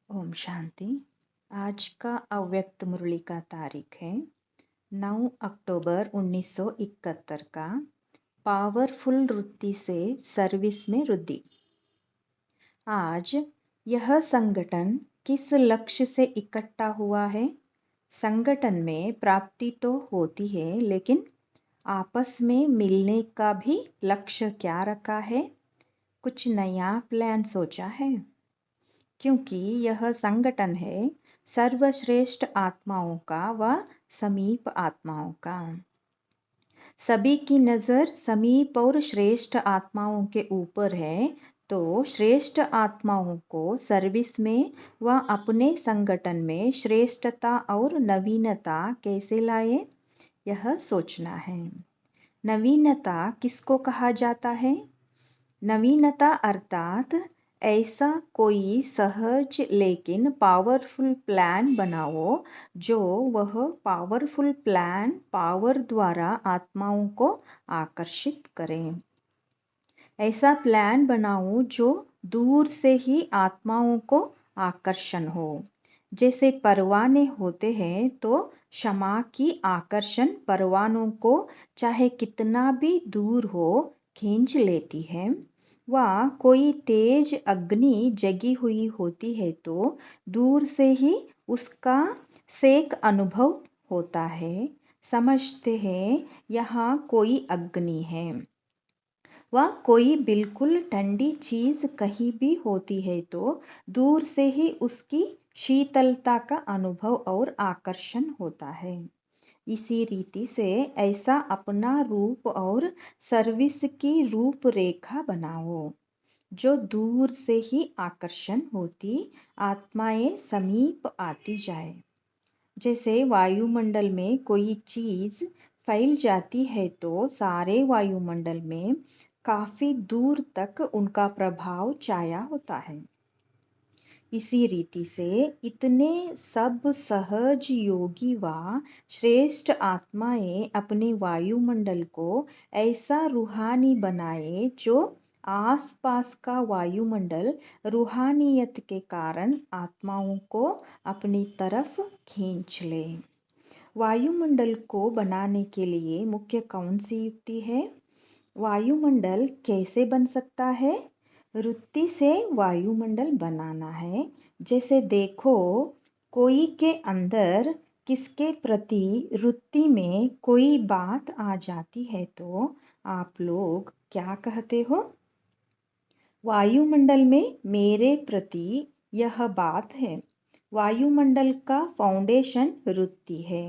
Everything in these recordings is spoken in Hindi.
ओम शांति। आज का अव्यक्त मुरली का तारीख है 9 अक्टूबर 1971 का। पावरफुल वृत्ति से सर्विस में वृद्धि। आज यह संगठन किस लक्ष्य से इकट्ठा हुआ है? संगठन में प्राप्ति तो होती है, लेकिन आपस में मिलने का भी लक्ष्य क्या रखा है? कुछ नया प्लान सोचा है? क्योंकि यह संगठन है सर्वश्रेष्ठ आत्माओं का व समीप आत्माओं का। सभी की नज़र समीप और श्रेष्ठ आत्माओं के ऊपर है, तो श्रेष्ठ आत्माओं को सर्विस में व अपने संगठन में श्रेष्ठता और नवीनता कैसे लाए, यह सोचना है। नवीनता किसको कहा जाता है? नवीनता अर्थात ऐसा कोई सहज लेकिन पावरफुल प्लान बनाओ जो वह पावरफुल प्लान पावर द्वारा आत्माओं को आकर्षित करें। ऐसा प्लान बनाओ जो दूर से ही आत्माओं को आकर्षण हो। जैसे परवाने होते हैं तो क्षमा की आकर्षण परवानों को चाहे कितना भी दूर हो खींच लेती है। व कोई तेज अग्नि जगी हुई होती है तो दूर से ही उसका सेक अनुभव होता है। समझते हैं यहाँ कोई अग्नि है। वह कोई बिल्कुल ठंडी चीज़ कहीं भी होती है तो दूर से ही उसकी शीतलता का अनुभव और आकर्षण होता है। इसी रीति से ऐसा अपना रूप और सर्विस की रूपरेखा बनाओ जो दूर से ही आकर्षण होती आत्माएं समीप आती जाए। जैसे वायुमंडल में कोई चीज़ फैल जाती है तो सारे वायुमंडल में काफ़ी दूर तक उनका प्रभाव छाया होता है। इसी रीति से इतने सब सहज योगी व श्रेष्ठ आत्माएं अपने वायुमंडल को ऐसा रूहानी बनाए जो आसपास का वायुमंडल रूहानियत के कारण आत्माओं को अपनी तरफ खींच ले। वायुमंडल को बनाने के लिए मुख्य कौन सी युक्ति है? वायुमंडल कैसे बन सकता है? वृत्ति से वायुमंडल बनाना है। जैसे देखो, कोई के अंदर किसके प्रति वृत्ति में कोई बात आ जाती है तो आप लोग क्या कहते हो? वायुमंडल में मेरे प्रति यह बात है। वायुमंडल का फाउंडेशन वृत्ति है।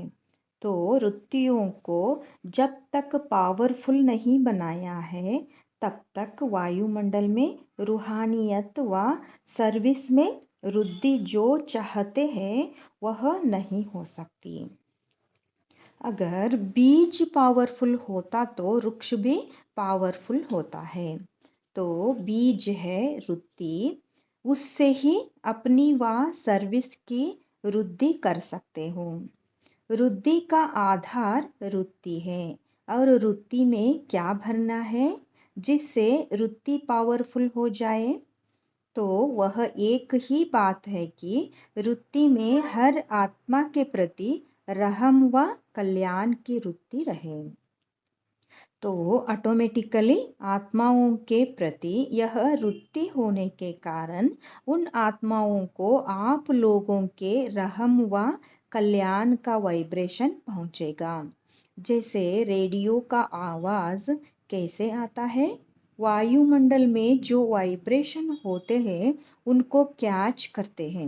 तो वृत्तियों को जब तक पावरफुल नहीं बनाया है तब तक वायुमंडल में रूहानियत व सर्विस में वृद्धि जो चाहते हैं वह नहीं हो सकती। अगर बीज पावरफुल होता तो वृक्ष भी पावरफुल होता है। तो बीज है वृत्ति, उससे ही अपनी व सर्विस की वृद्धि कर सकते हो। वृद्धि का आधार वृत्ति है और वृत्ति में क्या भरना है जिससे वृत्ति पावरफुल हो जाए? तो वह एक ही बात है कि वृत्ति में हर आत्मा के प्रति रहम व कल्याण की वृत्ति रहे। तो ऑटोमेटिकली आत्माओं के प्रति यह वृत्ति होने के कारण उन आत्माओं को आप लोगों के रहम व कल्याण का वाइब्रेशन पहुंचेगा। जैसे रेडियो का आवाज़ कैसे आता है? वायुमंडल में जो वाइब्रेशन होते हैं उनको कैच करते हैं।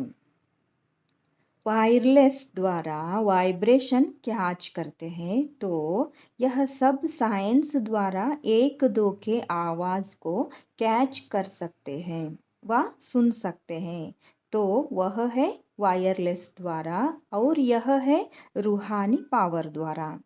वायरलेस द्वारा वाइब्रेशन कैच करते हैं। तो यह सब साइंस द्वारा एक दो के आवाज़ को कैच कर सकते हैं व सुन सकते हैं। तो वह है वायरलेस द्वारा और यह है रूहानी पावर द्वारा।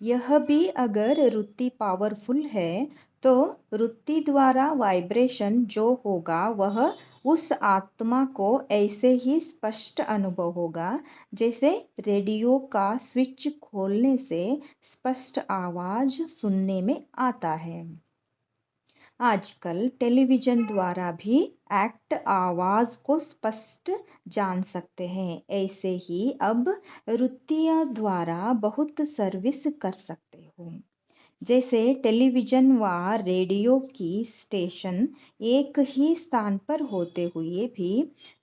यह भी अगर वृत्ति पावरफुल है तो वृत्ति द्वारा वाइब्रेशन जो होगा वह उस आत्मा को ऐसे ही स्पष्ट अनुभव होगा जैसे रेडियो का स्विच खोलने से स्पष्ट आवाज सुनने में आता है। आजकल टेलीविजन द्वारा भी एक्ट आवाज को स्पष्ट जान सकते हैं। ऐसे ही अब रुतिया द्वारा बहुत सर्विस कर सकते हो। जैसे टेलीविजन व रेडियो की स्टेशन एक ही स्थान पर होते हुए भी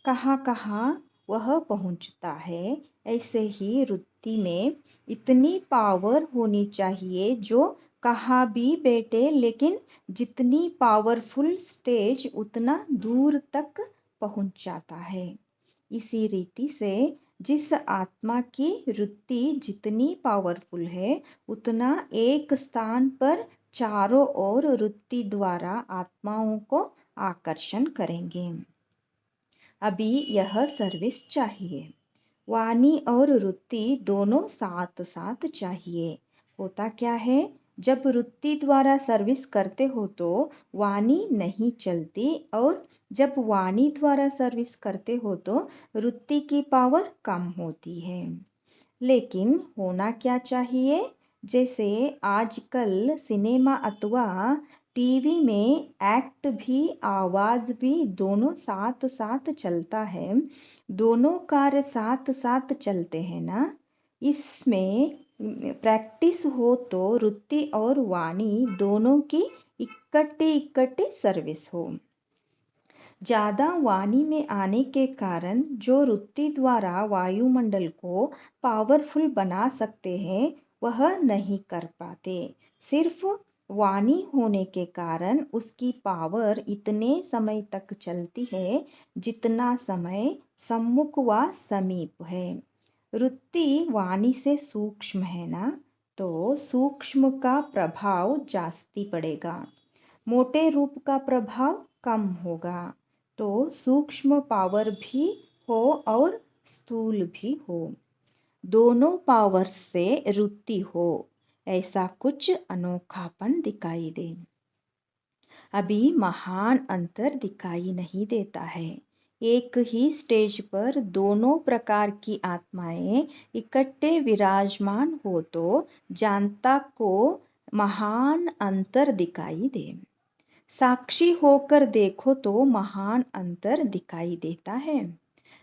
कहाँ कहाँ वह पहुंचता है, ऐसे ही रुत्ती में इतनी पावर होनी चाहिए जो कहाँ भी बैठे, लेकिन जितनी पावरफुल स्टेज उतना दूर तक पहुंच जाता है। इसी रीति से जिस आत्मा की वृत्ति जितनी पावरफुल है, उतना एक स्थान पर चारों ओर वृत्ति द्वारा आत्माओं को आकर्षण करेंगे। अभी यह सर्विस चाहिए। वाणी और वृत्ति दोनों साथ साथ चाहिए। होता क्या है, जब वृत्ति द्वारा सर्विस करते हो तो वाणी नहीं चलती, और जब वाणी द्वारा सर्विस करते हो तो वृत्ति की पावर कम होती है। लेकिन होना क्या चाहिए, जैसे आजकल सिनेमा अथवा टीवी में एक्ट भी आवाज भी दोनों साथ साथ चलता है, दोनों कार्य साथ साथ चलते हैं ना। इसमें प्रैक्टिस हो तो वृत्ति और वाणी दोनों की इकट्ठी सर्विस हो। ज्यादा वाणी में आने के कारण जो वृत्ति द्वारा वायुमंडल को पावरफुल बना सकते हैं, वह नहीं कर पाते। सिर्फ वाणी होने के कारण उसकी पावर इतने समय तक चलती है जितना समय सम्मुख व समीप है। वृत्ति वाणी से सूक्ष्म है ना, तो सूक्ष्म का प्रभाव जास्ती पड़ेगा, मोटे रूप का प्रभाव कम होगा। तो सूक्ष्म पावर भी हो और स्थूल भी हो, दोनों पावर से वृत्ति हो, ऐसा कुछ अनोखापन दिखाई दे। अभी महान अंतर दिखाई नहीं देता है। एक ही स्टेज पर दोनों प्रकार की आत्माएं इकट्ठे विराजमान हो तो जानता को महान अंतर दिखाई दे। साक्षी होकर देखो तो महान अंतर दिखाई देता है।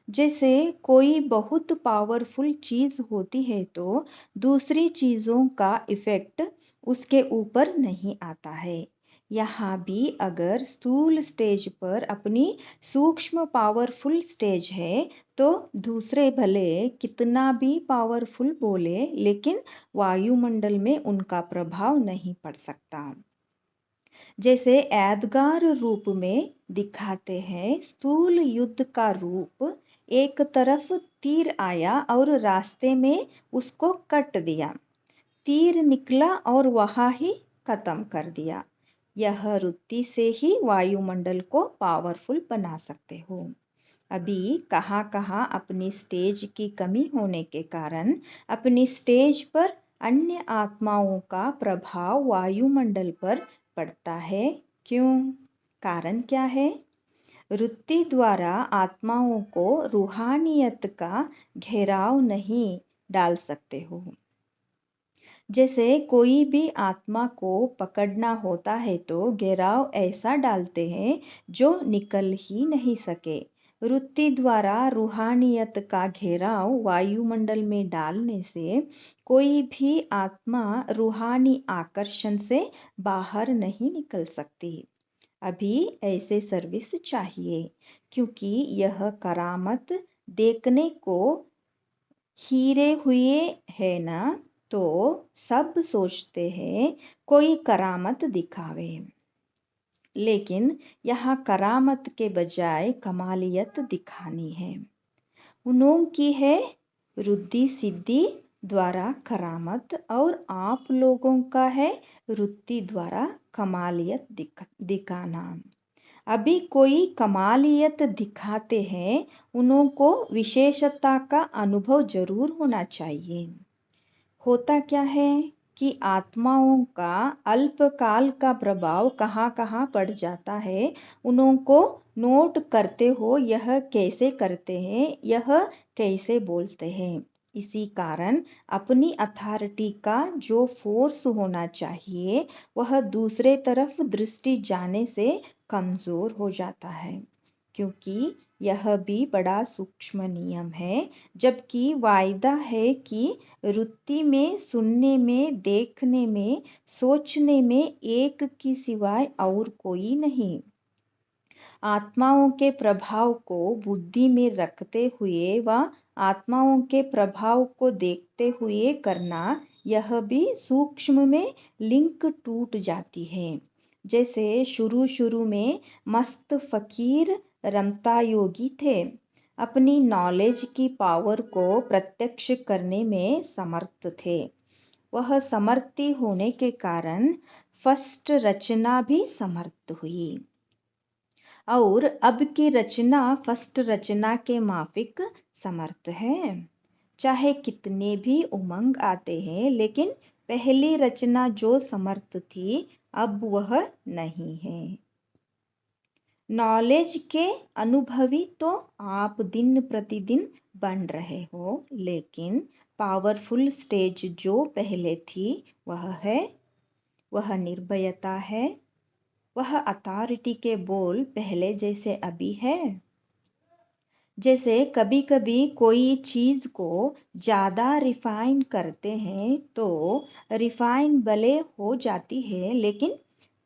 जैसे कोई बहुत पावरफुल चीज होती है तो दूसरी चीजों का इफेक्ट उसके ऊपर नहीं आता है। यहाँ भी अगर स्थूल स्टेज पर अपनी सूक्ष्म पावरफुल स्टेज है तो दूसरे भले कितना भी पावरफुल बोले, लेकिन वायुमंडल में उनका प्रभाव नहीं पड़ सकता। जैसे यादगार रूप में दिखाते हैं, स्थूल युद्ध का रूप एक तरफ तीर आया और रास्ते में उसको कट दिया, तीर निकला और वहाँ ही खत्म कर दिया। यह वृत्ति से ही वायुमंडल को पावरफुल बना सकते हो। अभी कहाँ कहाँ अपनी स्टेज की कमी होने के कारण अपनी स्टेज पर अन्य आत्माओं का प्रभाव वायुमंडल पर पड़ता है। क्यों? कारण क्या है? वृत्ति द्वारा आत्माओं को रूहानियत का घेराव नहीं डाल सकते हो। जैसे कोई भी आत्मा को पकड़ना होता है तो घेराव ऐसा डालते हैं जो निकल ही नहीं सके। वृत्ति द्वारा रूहानियत का घेराव वायुमंडल में डालने से कोई भी आत्मा रूहानी आकर्षण से बाहर नहीं निकल सकती। अभी ऐसे सर्विस चाहिए, क्योंकि यह करामत देखने को हीरे हुए है ना, तो सब सोचते हैं कोई करामत दिखावे। लेकिन यहाँ करामत के बजाय कमालियत दिखानी है। उन्हों की है रुद्धि सिद्धि द्वारा करामत, और आप लोगों का है वृत्ति द्वारा कमालियत दिखाना। अभी कोई कमालियत दिखाते हैं, उन्हों को विशेषता का अनुभव जरूर होना चाहिए। होता क्या है कि आत्माओं का अल्पकाल का प्रभाव कहाँ कहाँ पड़ जाता है, उन्हों को नोट करते हो, यह कैसे करते हैं, यह कैसे बोलते हैं। इसी कारण अपनी अथॉरिटी का जो फोर्स होना चाहिए वह दूसरे तरफ दृष्टि जाने से कमज़ोर हो जाता है, क्योंकि यह भी बड़ा सूक्ष्म नियम है। जबकि वायदा है कि वृत्ति में, सुनने में, देखने में, सोचने में एक की सिवाय और कोई नहीं। आत्माओं के प्रभाव को बुद्धि में रखते हुए व आत्माओं के प्रभाव को देखते हुए करना, यह भी सूक्ष्म में लिंक टूट जाती है। जैसे शुरू शुरू में मस्त फकीर रमता योगी थे, अपनी नॉलेज की पावर को प्रत्यक्ष करने में समर्थ थे। वह समर्थी होने के कारण फर्स्ट रचना भी समर्थ हुई और अब की रचना फर्स्ट रचना के माफिक समर्थ है। चाहे कितने भी उमंग आते हैं, लेकिन पहली रचना जो समर्थ थी अब वह नहीं है। नॉलेज के अनुभवी तो आप दिन प्रतिदिन बन रहे हो, लेकिन पावरफुल स्टेज जो पहले थी वह निर्भयता है। वह अथॉरिटी के बोल पहले जैसे अभी है। जैसे कभी कभी कोई चीज़ को ज़्यादा रिफाइन करते हैं तो रिफाइन भले हो जाती है, लेकिन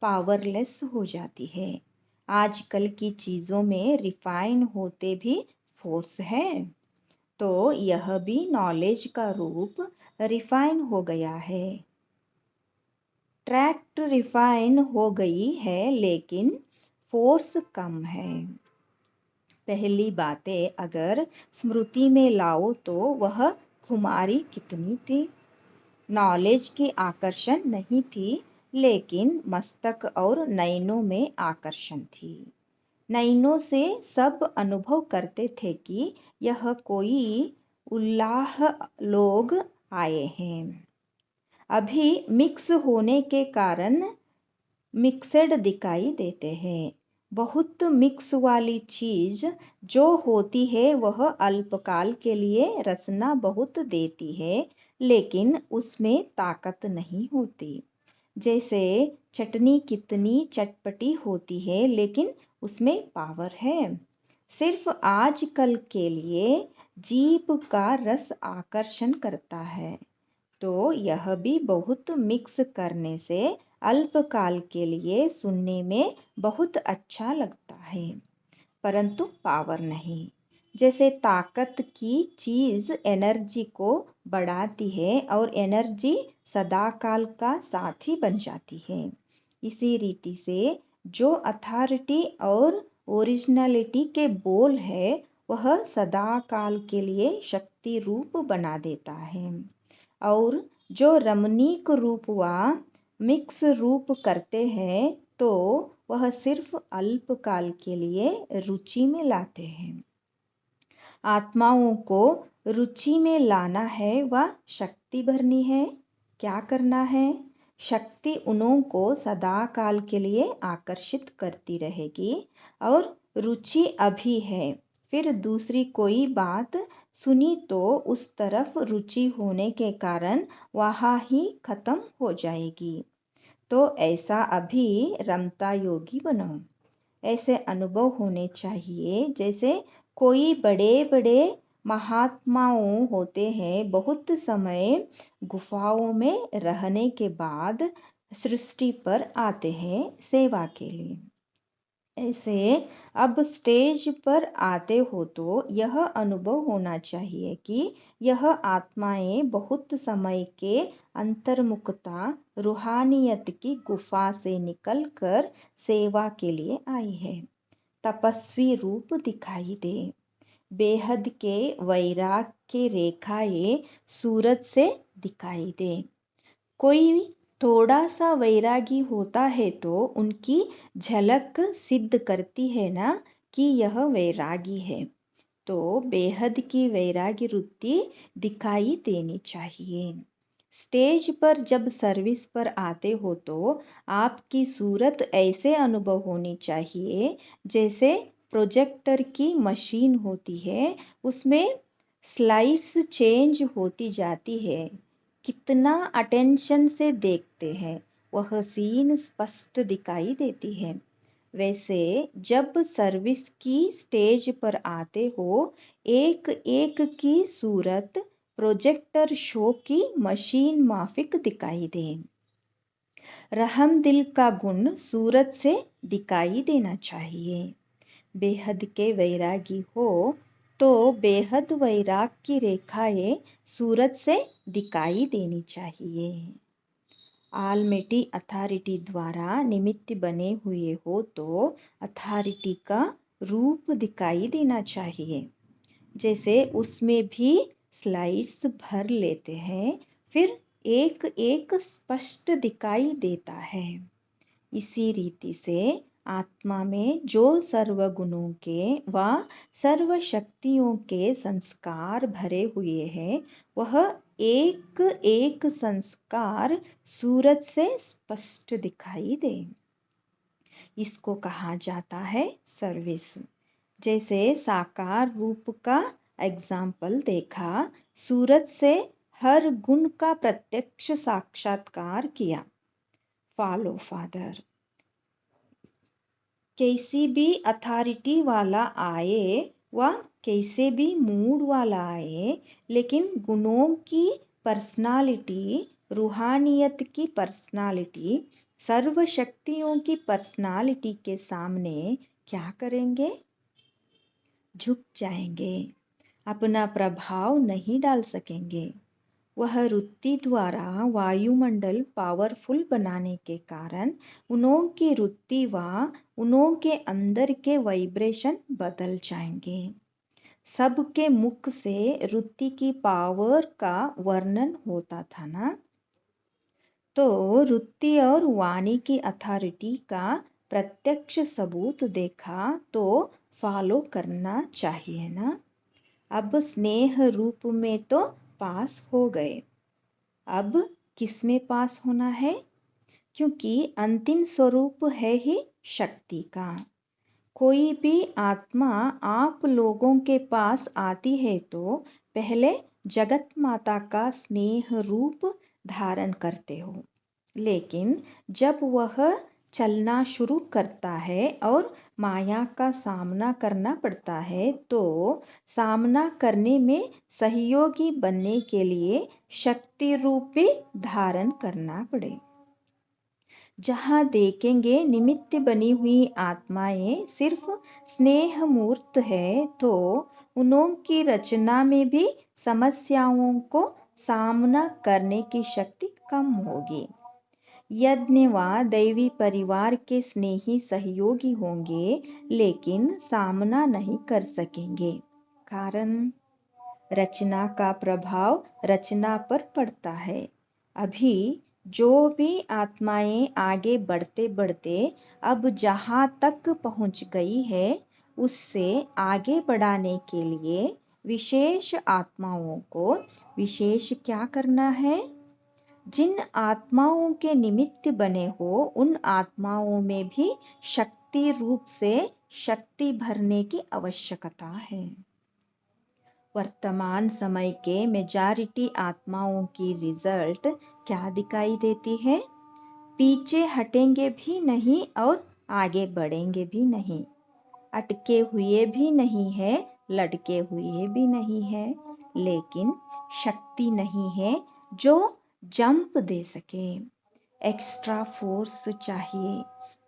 पावरलेस हो जाती है। आजकल की चीज़ों में रिफाइन होते भी फोर्स है, तो यह भी नॉलेज का रूप रिफाइन हो गया है। ट्रैक्ट रिफाइन हो गई है, लेकिन फोर्स कम है। पहली बातें अगर स्मृति में लाओ तो वह खुमारी कितनी थी। नॉलेज की आकर्षण नहीं थी, लेकिन मस्तक और नयनों में आकर्षण थी। नयनों से सब अनुभव करते थे कि यह कोई उल्लाह लोग आए हैं। अभी मिक्स होने के कारण मिक्सड दिखाई देते हैं। बहुत मिक्स वाली चीज जो होती है वह अल्पकाल के लिए रसना बहुत देती है, लेकिन उसमें ताकत नहीं होती। जैसे चटनी कितनी चटपटी होती है, लेकिन उसमें पावर है। सिर्फ आजकल के लिए जीभ का रस आकर्षण करता है, तो यह भी बहुत मिक्स करने से अल्पकाल के लिए सुनने में बहुत अच्छा लगता है, परंतु पावर नहीं। जैसे ताकत की चीज़ एनर्जी को बढ़ाती है और एनर्जी सदाकाल का साथी बन जाती है। इसी रीति से जो अथॉरिटी और ओरिजिनलिटी के बोल है वह सदाकाल के लिए शक्ति रूप बना देता है, और जो रमणीक रूप व मिक्स रूप करते हैं तो वह सिर्फ अल्पकाल के लिए रुचि में लाते हैं। आत्माओं को रुचि में लाना है व शक्ति भरनी है। क्या करना है? शक्ति उन्हों को सदा काल के लिए आकर्षित करती रहेगी, और रुचि अभी है, फिर दूसरी कोई बात सुनी तो उस तरफ रुचि होने के कारण वहाँ ही खत्म हो जाएगी। तो ऐसा अभी रमता योगी बनो। ऐसे अनुभव होने चाहिए जैसे कोई बड़े बड़े महात्माओं होते हैं, बहुत समय गुफाओं में रहने के बाद सृष्टि पर आते हैं सेवा के लिए। ऐसे अब स्टेज पर आते हो तो यह अनुभव होना चाहिए कि यह आत्माएं बहुत समय के अंतर्मुखता रूहानियत की गुफा से निकलकर सेवा के लिए आई है। तपस्वी रूप दिखाई दे, बेहद के वैराग की रेखाएं सूरज से दिखाई दे। कोई थोड़ा सा वैरागी होता है तो उनकी झलक सिद्ध करती है ना कि यह वैरागी है, तो बेहद की वैरागी वृत्ति दिखाई देनी चाहिए। स्टेज पर जब सर्विस पर आते हो तो आपकी सूरत ऐसे अनुभव होनी चाहिए जैसे प्रोजेक्टर की मशीन होती है, उसमें स्लाइड्स चेंज होती जाती है, कितना अटेंशन से देखते हैं वह सीन स्पष्ट दिखाई देती है। वैसे जब सर्विस की स्टेज पर आते हो, एक एक की सूरत प्रोजेक्टर शो की मशीन माफिक दिखाई दे। रहम दिल का गुण सूरत से दिखाई देना चाहिए। बेहद के वैरागी हो तो बेहद वैराग की रेखाएं सूरत से दिखाई देनी चाहिए। आलमेटी अथॉरिटी द्वारा निमित्त बने हुए हो तो अथॉरिटी का रूप दिखाई देना चाहिए। जैसे उसमें भी स्लाइड्स भर लेते हैं, फिर एक एक स्पष्ट दिखाई देता है। इसी रीति से आत्मा में जो सर्वगुणों के व सर्व शक्तियों के संस्कार भरे हुए हैं, वह एक एक संस्कार सूरत से स्पष्ट दिखाई दे। इसको कहा जाता है सर्विस। जैसे साकार रूप का एग्जाम्पल देखा, सूरत से हर गुण का प्रत्यक्ष साक्षात्कार किया। Follow father. कैसी भी अथॉरिटी वाला आए व कैसे भी मूड वाला आए, लेकिन गुणों की पर्सनालिटी, रूहानियत की पर्सनालिटी, सर्व शक्तियों की पर्सनालिटी के सामने क्या करेंगे? झुक जाएंगे, अपना प्रभाव नहीं डाल सकेंगे। वह रुत्ति द्वारा वायुमंडल पावरफुल बनाने के कारण उनों की रुत्ति व उनों के अंदर के वाइब्रेशन बदल जाएंगे। सबके मुख से रुत्ति की पावर का वर्णन होता था ना, तो रुत्ति और वाणी की अथॉरिटी का प्रत्यक्ष सबूत देखा तो फॉलो करना चाहिए ना। अब स्नेह रूप में तो पास हो गए, अब किस में पास होना है? क्योंकि अंतिम स्वरूप है ही शक्ति का। कोई भी आत्मा आप लोगों के पास आती है तो पहले जगत माता का स्नेह रूप धारण करते हो, लेकिन जब वह चलना शुरू करता है और माया का सामना करना पड़ता है, तो सामना करने में सहयोगी बनने के लिए शक्ति रूपी धारण करना पड़े। जहाँ देखेंगे निमित्त बनी हुई आत्माएं सिर्फ स्नेह मूर्त है, तो उनों की रचना में भी समस्याओं को सामना करने की शक्ति कम होगी। यज्ञ व दैवी परिवार के स्नेही सहयोगी होंगे, लेकिन सामना नहीं कर सकेंगे। कारण रचना का प्रभाव रचना पर पड़ता है। अभी जो भी आत्माएं आगे बढ़ते बढ़ते अब जहाँ तक पहुँच गई है, उससे आगे बढ़ाने के लिए विशेष आत्माओं को विशेष क्या करना है? जिन आत्माओं के निमित्त बने हो, उन आत्माओं में भी शक्ति रूप से शक्ति भरने की आवश्यकता है। वर्तमान समय के मेजॉरिटी आत्माओं की रिजल्ट क्या दिखाई देती है? पीछे हटेंगे भी नहीं और आगे बढ़ेंगे भी नहीं, अटके हुए भी नहीं है, लटके हुए भी नहीं है, लेकिन शक्ति नहीं है जो जंप दे सके। एक्स्ट्रा फोर्स चाहिए।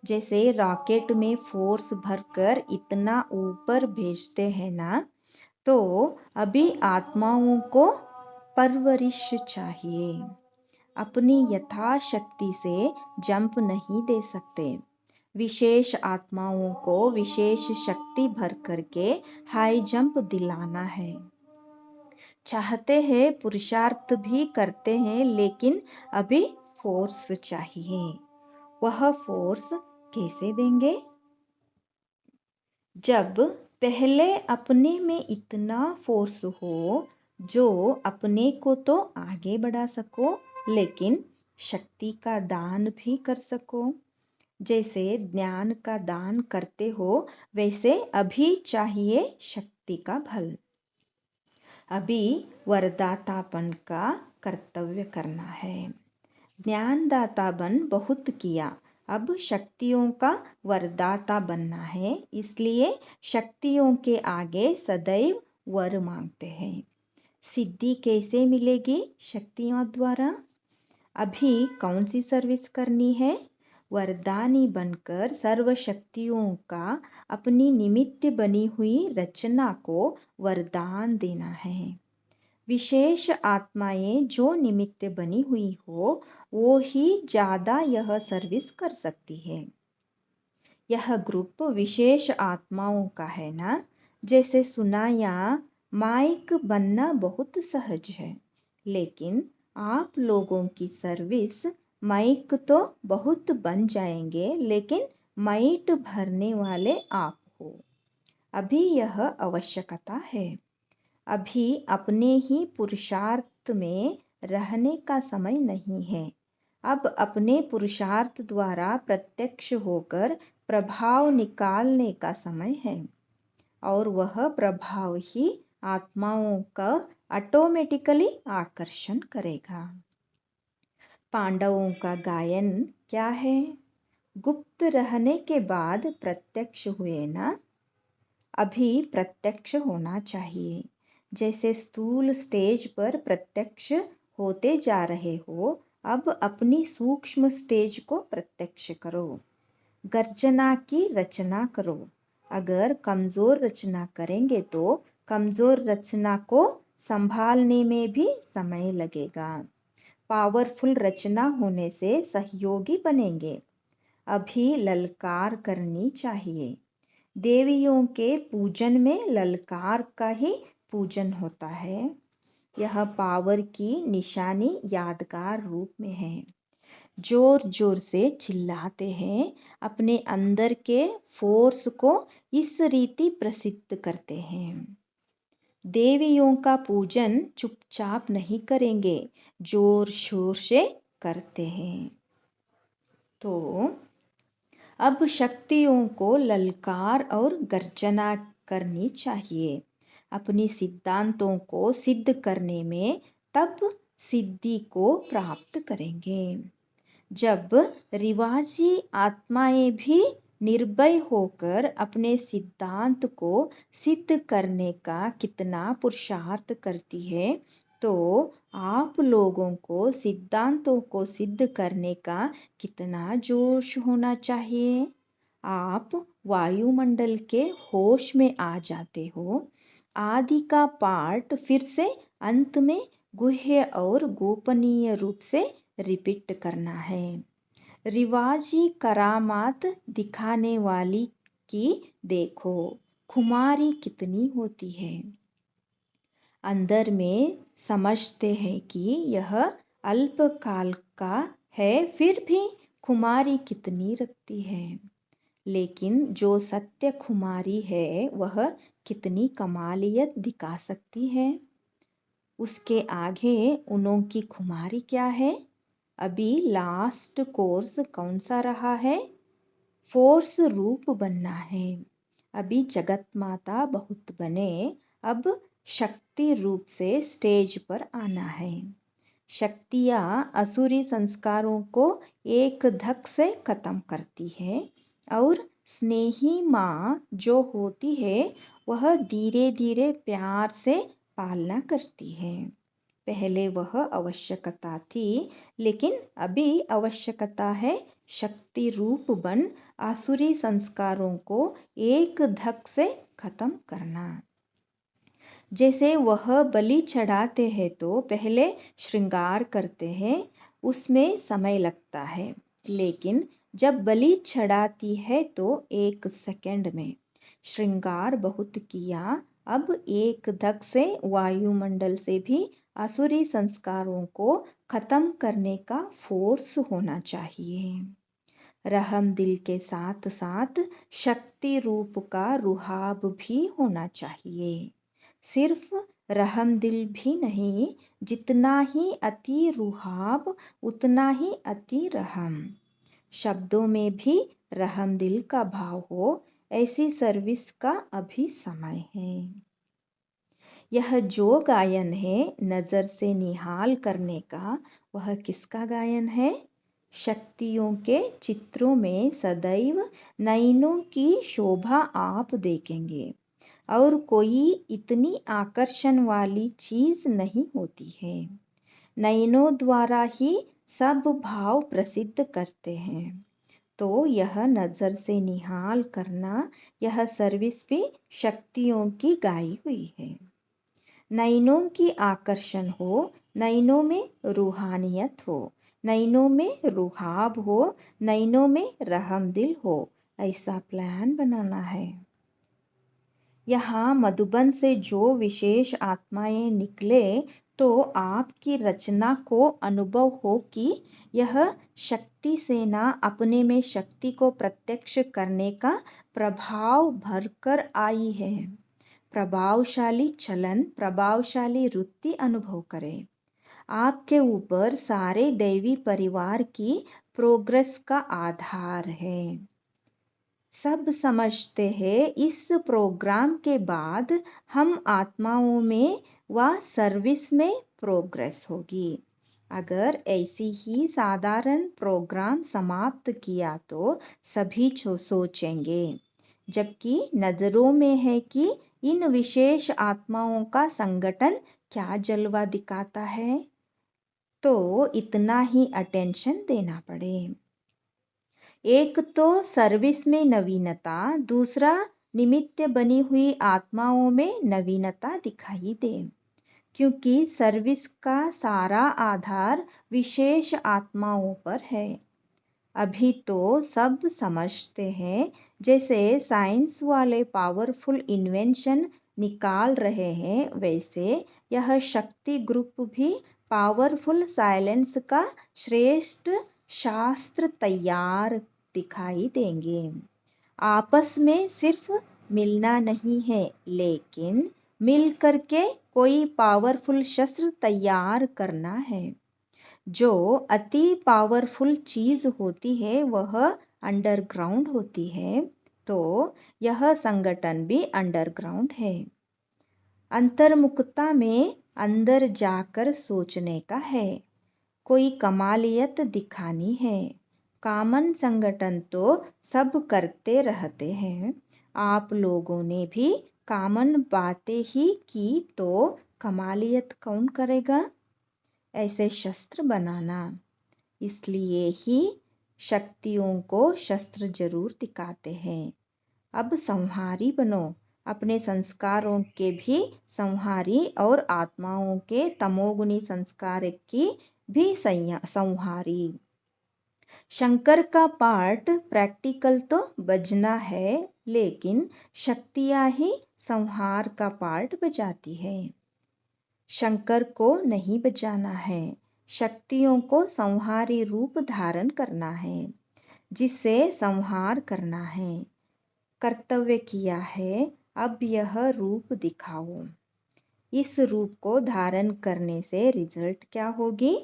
जैसे रॉकेट में फोर्स भरकर इतना ऊपर भेजते हैं ना, तो अभी आत्माओं को परवरिश चाहिए। अपनी यथाशक्ति से जंप नहीं दे सकते। विशेष आत्माओं को विशेष शक्ति भर करके हाई जंप दिलाना है। चाहते हैं, पुरुषार्थ भी करते हैं, लेकिन अभी फोर्स चाहिए। वह फोर्स कैसे देंगे? जब पहले अपने में इतना फोर्स हो जो अपने को तो आगे बढ़ा सको, लेकिन शक्ति का दान भी कर सको। जैसे ज्ञान का दान करते हो, वैसे अभी चाहिए शक्ति का बल। अभी वरदातापन का कर्तव्य करना है। ज्ञानदाता बन बहुत किया, अब शक्तियों का वरदाता बनना है, इसलिए शक्तियों के आगे सदैव वर मांगते हैं। सिद्धि कैसे मिलेगी? शक्तियों द्वारा। अभी कौन सी सर्विस करनी है? वरदानी बनकर सर्व शक्तियों का अपनी निमित्त बनी हुई रचना को वरदान देना है। विशेष आत्माएं जो निमित्त बनी हुई हो वो ही ज़्यादा यह सर्विस कर सकती है। यह ग्रुप विशेष आत्माओं का है ना। जैसे सुनाया, माइक बनना बहुत सहज है, लेकिन आप लोगों की सर्विस माइक तो बहुत बन जाएंगे, लेकिन माइट भरने वाले आप हो। अभी यह आवश्यकता है। अभी अपने ही पुरुषार्थ में रहने का समय नहीं है। अब अपने पुरुषार्थ द्वारा प्रत्यक्ष होकर प्रभाव निकालने का समय है, और वह प्रभाव ही आत्माओं का ऑटोमेटिकली आकर्षण करेगा। पांडवों का गायन क्या है? गुप्त रहने के बाद प्रत्यक्ष हुए ना। अभी प्रत्यक्ष होना चाहिए। जैसे स्थूल स्टेज पर प्रत्यक्ष होते जा रहे हो, अब अपनी सूक्ष्म स्टेज को प्रत्यक्ष करो। गर्जना की रचना करो। अगर कमजोर रचना करेंगे तो कमजोर रचना को संभालने में भी समय लगेगा। पावरफुल रचना होने से सहयोगी बनेंगे। अभी ललकार करनी चाहिए। देवियों के पूजन में ललकार का ही पूजन होता है। यह पावर की निशानी यादगार रूप में है। जोर जोर से चिल्लाते हैं, अपने अंदर के फोर्स को इस रीति प्रसिद्ध करते हैं। देवियों का पूजन चुपचाप नहीं करेंगे, जोर शोर से करते हैं। तो अब शक्तियों को ललकार और गर्जना करनी चाहिए अपनी सिद्धांतों को सिद्ध करने में, तब सिद्धि को प्राप्त करेंगे। जब रिवाजी आत्माएं भी निर्भय होकर अपने सिद्धांत को सिद्ध करने का कितना पुरुषार्थ करती है, तो आप लोगों को सिद्धांतों को सिद्ध करने का कितना जोश होना चाहिए। आप वायुमंडल के होश में आ जाते हो। आदि का पार्ट फिर से अंत में गुह्य और गोपनीय रूप से रिपीट करना है। रिवाजी करामात दिखाने वाली की देखो खुमारी कितनी होती है। अंदर में समझते हैं कि यह अल्पकाल का है, फिर भी खुमारी कितनी रखती है। लेकिन जो सत्य खुमारी है वह कितनी कमालियत दिखा सकती है। उसके आगे उनों की खुमारी क्या है? अभी लास्ट कोर्स कौन सा रहा है? फोर्स रूप बनना है। अभी जगत माता बहुत बने, अब शक्ति रूप से स्टेज पर आना है। शक्तियाँ असुरी संस्कारों को एक धक से खत्म करती है, और स्नेही माँ जो होती है वह धीरे धीरे प्यार से पालना करती है। पहले वह आवश्यकता थी, लेकिन अभी आवश्यकता है शक्ति रूप बन आसुरी संस्कारों को एक धक से खत्म करना। जैसे वह बलि चढ़ाते हैं तो पहले श्रृंगार करते हैं, उसमें समय लगता है, लेकिन जब बलि चढ़ाती है तो 1 सेकंड में। श्रृंगार बहुत किया, अब एक धक से वायुमंडल से भी आसुरी संस्कारों को खत्म करने का फोर्स होना चाहिए। रहम दिल के साथ साथ शक्ति रूप का रुहाब भी होना चाहिए। सिर्फ रहम दिल भी नहीं, जितना ही अति रुहाब उतना ही अति रहम। शब्दों में भी रहम दिल का भाव हो, ऐसी सर्विस का अभी समय है। यह जो गायन है नज़र से निहाल करने का, वह किसका गायन है? शक्तियों के चित्रों में सदैव नयनों की शोभा आप देखेंगे और कोई इतनी आकर्षण वाली चीज नहीं होती है। नयनों द्वारा ही सब भाव प्रसिद्ध करते हैं। तो यह नज़र से निहाल करना, यह सर्विस भी शक्तियों की गाई हुई है। नयनों की आकर्षण हो, नयनों में रूहानियत हो, नयनों में रुहाब हो, नयनों में रहमदिल हो, ऐसा प्लान बनाना है। यहाँ मधुबन से जो विशेष आत्माएं निकले तो आपकी रचना को अनुभव हो कि यह शक्ति सेना अपने में शक्ति को प्रत्यक्ष करने का प्रभाव भरकर आई है। प्रभावशाली चलन, प्रभावशाली वृत्ति अनुभव करें। आपके ऊपर सारे दैवी परिवार की प्रोग्रेस का आधार है। सब समझते हैं इस प्रोग्राम के बाद हम आत्माओं में व सर्विस में प्रोग्रेस होगी। अगर ऐसी ही साधारण प्रोग्राम समाप्त किया तो सभी सोचेंगे, जबकि नज़रों में है कि इन विशेष आत्माओं का संगठन क्या जलवा दिखाता है, तो इतना ही अटेंशन देना पड़े। एक तो सर्विस में नवीनता, दूसरा निमित्त बनी हुई आत्माओं में नवीनता दिखाई दे, क्योंकि सर्विस का सारा आधार विशेष आत्माओं पर है। अभी तो सब समझते हैं, जैसे साइंस वाले पावरफुल इन्वेंशन निकाल रहे हैं, वैसे यह शक्ति ग्रुप भी पावरफुल साइलेंस का श्रेष्ठ शास्त्र तैयार दिखाई देंगे। आपस में सिर्फ मिलना नहीं है, लेकिन मिल करके कोई पावरफुल शस्त्र तैयार करना है। जो अति पावरफुल चीज होती है वह अंडरग्राउंड होती है, तो यह संगठन भी अंडरग्राउंड है। अंतर्मुखता में अंदर जाकर सोचने का है, कोई कमालियत दिखानी है। कॉमन संगठन तो सब करते रहते हैं, आप लोगों ने भी कॉमन बातें ही की तो कमालियत कौन करेगा? ऐसे शस्त्र बनाना, इसलिए ही शक्तियों को शस्त्र जरूर दिखाते हैं। अब संहारी बनो, अपने संस्कारों के भी संहारी और आत्माओं के तमोगुणी संस्कार की भी संहारी। शंकर का पार्ट प्रैक्टिकल तो बजना है, लेकिन शक्तियाँ ही संहार का पार्ट बजाती है। शंकर को नहीं बजाना है, शक्तियों को संहारी रूप धारण करना है, जिससे संहार करना है। कर्तव्य किया है, अब यह रूप दिखाओ। इस रूप को धारण करने से रिजल्ट क्या होगी?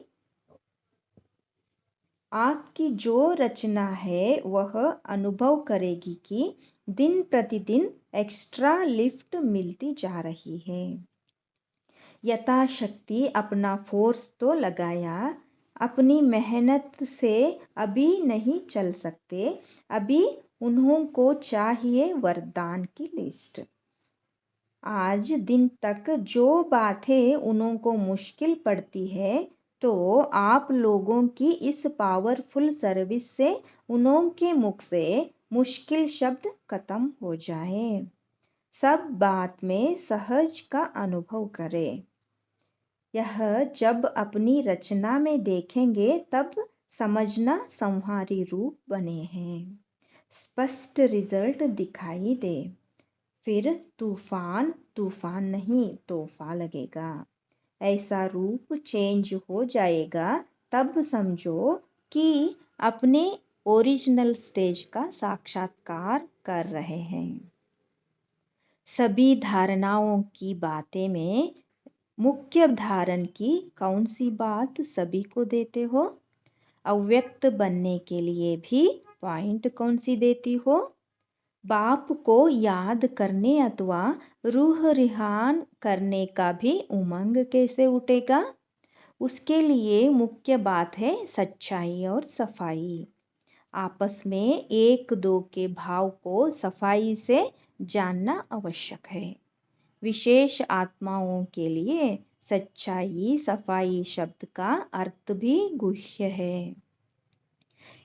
आपकी जो रचना है वह अनुभव करेगी कि दिन प्रतिदिन एक्स्ट्रा लिफ्ट मिलती जा रही है। यथाशक्ति अपना फोर्स तो लगाया, अपनी मेहनत से अभी नहीं चल सकते, अभी उन्हों को चाहिए वरदान की लिस्ट। आज दिन तक जो बातें उन्हों को मुश्किल पड़ती है, तो आप लोगों की इस पावरफुल सर्विस से उन्हों के मुख से मुश्किल शब्द खत्म हो जाए। सब बात में सहज का अनुभव करें। यह जब अपनी रचना में देखेंगे तब समझना संहारी रूप बने हैं, स्पष्ट रिजल्ट दिखाई दे। फिर तूफान तूफान नहीं तोहफा लगेगा, ऐसा रूप चेंज हो जाएगा। तब समझो कि अपने ओरिजिनल स्टेज का साक्षात्कार कर रहे हैं। सभी धारणाओं की बातें में मुख्य धारण की कौन सी बात सभी को देते हो? अव्यक्त बनने के लिए भी पॉइंट कौन सी देती हो? बाप को याद करने अथवा रूह रिहान करने का भी उमंग कैसे उठेगा? उसके लिए मुख्य बात है सच्चाई और सफाई। आपस में एक दो के भाव को सफाई से जानना आवश्यक है। विशेष आत्माओं के लिए सच्चाई सफाई शब्द का अर्थ भी गुह्य है।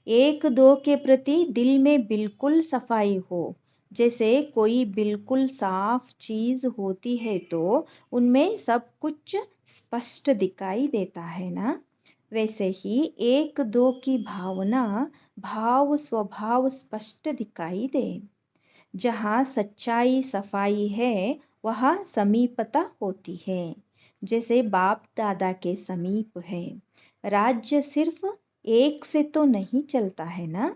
एक दो के प्रति दिल में बिल्कुल सफाई हो, जैसे कोई बिल्कुल साफ चीज होती है तो उनमें सब कुछ स्पष्ट दिखाई देता है ना, वैसे ही एक दो की भावना भाव स्वभाव स्पष्ट दिखाई दे। जहाँ सच्चाई सफाई है वहाँ समीपता होती है, जैसे बाप दादा के समीप है। राज्य सिर्फ एक से तो नहीं चलता है ना,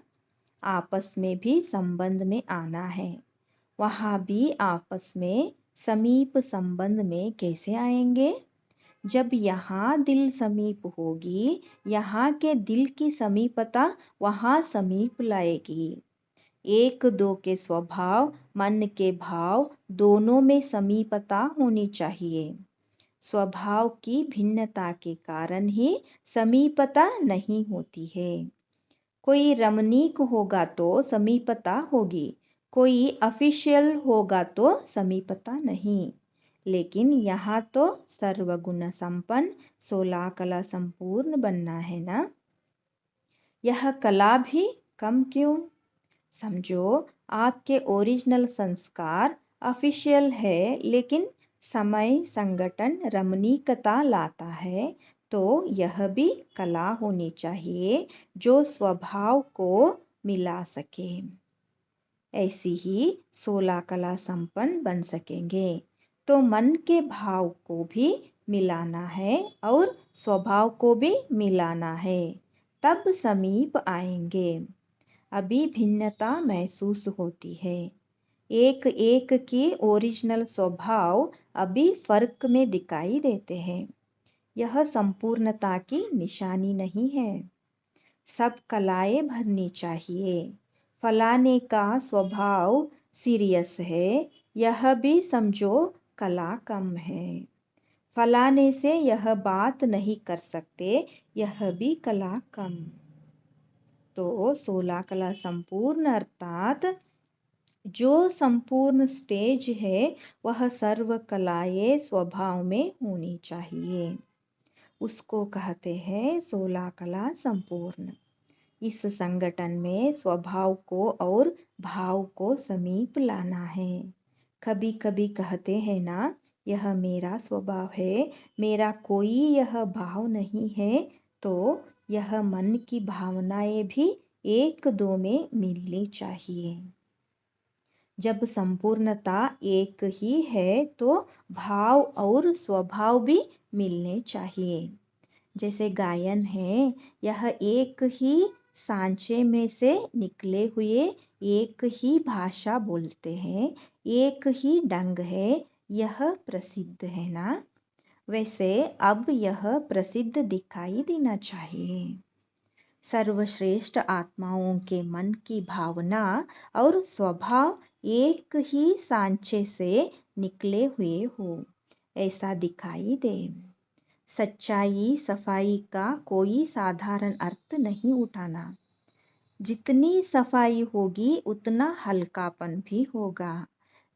आपस में भी संबंध में आना है। वहाँ भी आपस में समीप संबंध में कैसे आएंगे? जब यहाँ दिल समीप होगी, यहाँ के दिल की समीपता वहाँ समीप लाएगी। एक दो के स्वभाव मन के भाव दोनों में समीपता होनी चाहिए। स्वभाव की भिन्नता के कारण ही समीपता नहीं होती है। कोई रमणीक होगा तो समीपता होगी, कोई ऑफिशियल होगा तो समीपता नहीं। लेकिन यहाँ तो सर्वगुण संपन्न 16 कला संपूर्ण बनना है ना। यह कला भी कम क्यों? समझो आपके ओरिजिनल संस्कार ऑफिशियल है, लेकिन समय संगठन रमणीकता लाता है, तो यह भी कला होनी चाहिए जो स्वभाव को मिला सके। ऐसी ही 16 कला संपन्न बन सकेंगे तो मन के भाव को भी मिलाना है और स्वभाव को भी मिलाना है, तब समीप आएंगे। अभी भिन्नता महसूस होती है। एक एक की ओरिजिनल स्वभाव अभी फर्क में दिखाई देते हैं। यह संपूर्णता की निशानी नहीं है। सब कलाएं भरनी चाहिए। फलाने का स्वभाव सीरियस है, यह भी समझो कला कम है। फलाने से यह बात नहीं कर सकते, यह भी कला कम। तो 16 कला संपूर्ण अर्थात जो संपूर्ण स्टेज है वह सर्व कलाएं स्वभाव में होनी चाहिए, उसको कहते हैं 16 कला संपूर्ण। इस संगठन में स्वभाव को और भाव को समीप लाना है। कभी कभी कहते हैं ना, यह मेरा स्वभाव है, मेरा कोई यह भाव नहीं है, तो यह मन की भावनाएं भी एक दो में मिलनी चाहिए। जब संपूर्णता एक ही है तो भाव और स्वभाव भी मिलने चाहिए। जैसे गायन है, यह एक ही सांचे में से निकले हुए एक ही भाषा बोलते हैं, एक ही ढंग है, यह प्रसिद्ध है ना। वैसे अब यह प्रसिद्ध दिखाई देना चाहिए। सर्वश्रेष्ठ आत्माओं के मन की भावना और स्वभाव एक ही सांचे से निकले हुए हो, ऐसा दिखाई दे। सच्चाई सफाई का कोई साधारण अर्थ नहीं उठाना। जितनी सफाई होगी उतना हल्कापन भी होगा।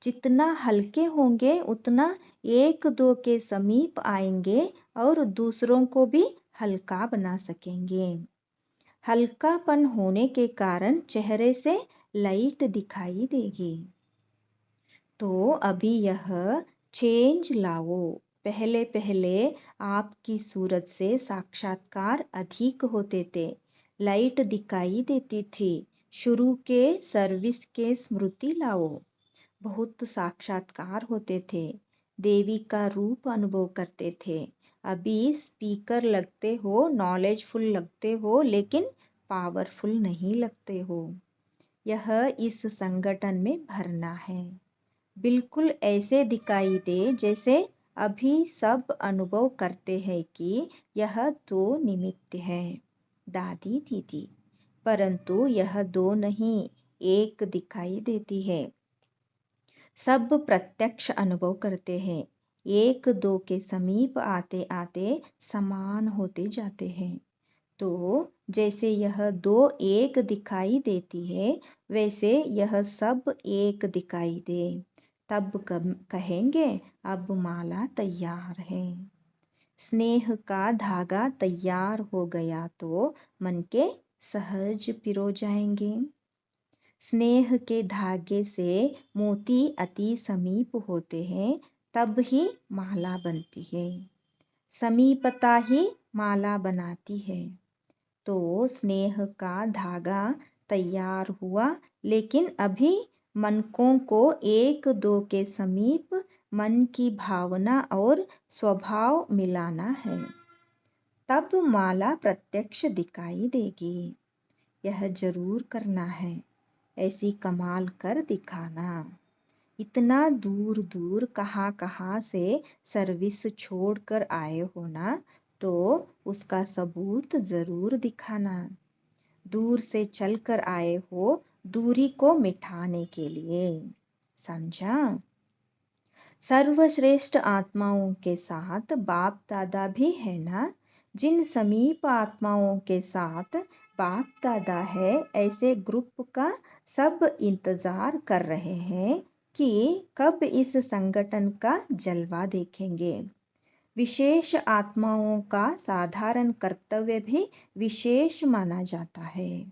जितना हल्के होंगे उतना एक दो के समीप आएंगे और दूसरों को भी हल्का बना सकेंगे। हल्कापन होने के कारण चेहरे से लाइट दिखाई देगी। तो अभी यह चेंज लाओ। पहले पहले आपकी सूरत से साक्षात्कार अधिक होते थे, लाइट दिखाई देती थी। शुरू के सर्विस के स्मृति लाओ। बहुत साक्षात्कार होते थे, देवी का रूप अनुभव करते थे। अभी स्पीकर लगते हो, नॉलेजफुल लगते हो, लेकिन पावरफुल नहीं लगते हो। यह इस संगठन में भरना है। बिल्कुल ऐसे दिखाई दे जैसे अभी सब अनुभव करते हैं कि यह दो निमित्त है, दादी दीदी, परंतु यह दो नहीं, एक दिखाई देती है। सब प्रत्यक्ष अनुभव करते हैं, एक दो के समीप आते आते समान होते जाते हैं। तो जैसे यह दो एक दिखाई देती है, वैसे यह सब एक दिखाई दे, तब कहेंगे अब माला तैयार है। स्नेह का धागा तैयार हो गया तो मन के सहज पिरो जाएंगे। स्नेह के धागे से मोती अति समीप होते हैं, तब ही माला बनती है। समीपता ही माला बनाती है। तो स्नेह का धागा तैयार हुआ, लेकिन अभी मनकों को एक दो के समीप मन की भावना और स्वभाव मिलाना है, तब माला प्रत्यक्ष दिखाई देगी। यह जरूर करना है, ऐसी कमाल कर दिखाना। इतना दूर दूर कहाँ से सर्विस छोड़कर आए हो ना, तो उसका सबूत जरूर दिखाना। दूर से चलकर आए हो दूरी को मिटाने के लिए, समझा? सर्वश्रेष्ठ आत्माओं के साथ बाप दादा भी है ना। जिन समीप आत्माओं के साथ बाप दादा है, ऐसे ग्रुप का सब इंतजार कर रहे हैं कि कब इस संगठन का जलवा देखेंगे। विशेष आत्माओं का साधारण कर्तव्य भी विशेष माना जाता है।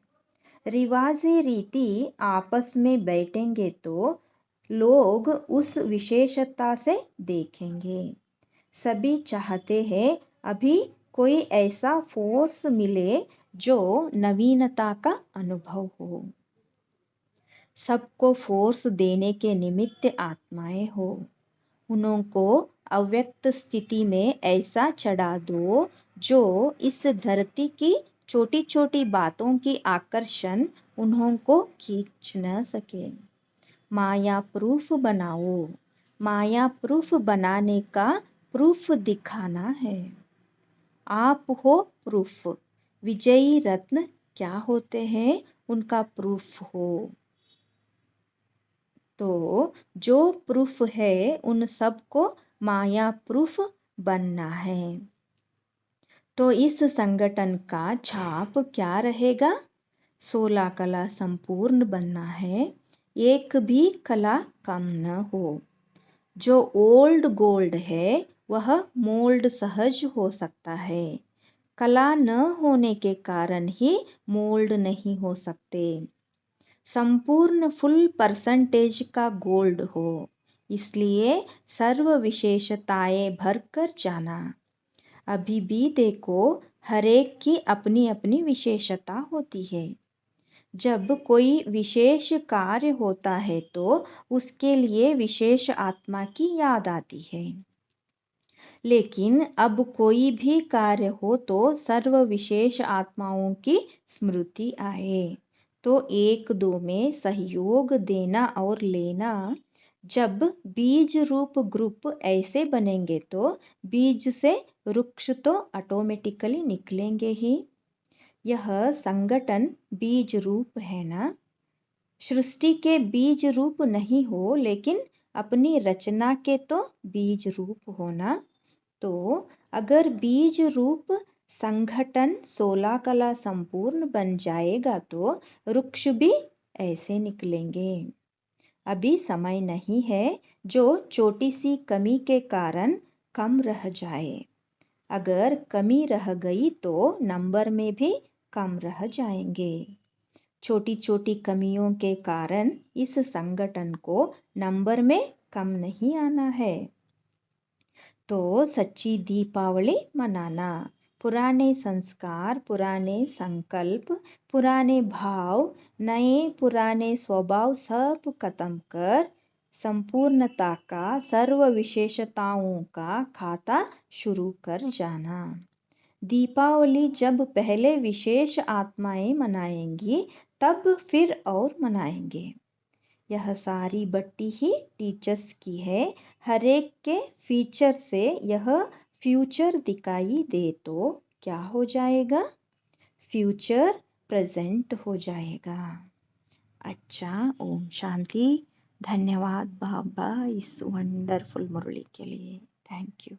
रिवाजी रीति आपस में बैठेंगे तो लोग उस विशेषता से देखेंगे। सभी चाहते हैं अभी कोई ऐसा फोर्स मिले जो नवीनता का अनुभव हो। सबको फोर्स देने के निमित्त आत्माएं हो। उनको अव्यक्त स्थिति में ऐसा चढ़ा दो जो इस धरती की छोटी छोटी बातों की आकर्षण उनको खींच न सके। माया प्रूफ बनाओ। माया प्रूफ बनाने का प्रूफ दिखाना है। आप हो प्रूफ। विजयी रत्न क्या होते हैं, उनका प्रूफ हो। तो जो प्रूफ है उन सबको माया प्रूफ बनना है। तो इस संगठन का छाप क्या रहेगा? 16 कला संपूर्ण बनना है, एक भी कला कम न हो। जो ओल्ड गोल्ड है वह मोल्ड सहज हो सकता है। कला न होने के कारण ही मोल्ड नहीं हो सकते। संपूर्ण फुल परसेंटेज का गोल्ड हो, इसलिए सर्व विशेषताएं भरकर जाना। अभी भी देखो, हर एक की अपनी अपनी विशेषता होती है। जब कोई विशेष कार्य होता है तो उसके लिए विशेष आत्मा की याद आती है। लेकिन अब कोई भी कार्य हो तो सर्व विशेष आत्माओं की स्मृति आए, तो एक दो में सहयोग देना और लेना। जब बीज रूप ग्रुप ऐसे बनेंगे तो बीज से वृक्ष तो ऑटोमेटिकली निकलेंगे ही। यह संगठन बीज रूप है ना। सृष्टि के बीज रूप नहीं हो, लेकिन अपनी रचना के तो बीज रूप होना। तो अगर बीज रूप संगठन 16 कला संपूर्ण बन जाएगा तो वृक्ष भी ऐसे निकलेंगे। अभी समय नहीं है जो छोटी सी कमी के कारण कम रह जाए। अगर कमी रह गई तो नंबर में भी कम रह जाएंगे। छोटी छोटी कमियों के कारण इस संगठन को नंबर में कम नहीं आना है। तो सच्ची दीपावली मनाना। पुराने संस्कार, पुराने संकल्प, पुराने भाव, नए पुराने स्वभाव सब खत्म कर संपूर्णता का, सर्व विशेषताओं का खाता शुरू कर जाना। दीपावली जब पहले विशेष आत्माएं मनाएंगी, तब फिर और मनाएंगे। यह सारी बट्टी ही टीचर्स की है। हर एक के फीचर से यह फ्यूचर दिखाई दे तो क्या हो जाएगा? फ्यूचर प्रेजेंट हो जाएगा। अच्छा, ओम शांति। धन्यवाद बाबा इस वंडरफुल मुरली के लिए। Thank you.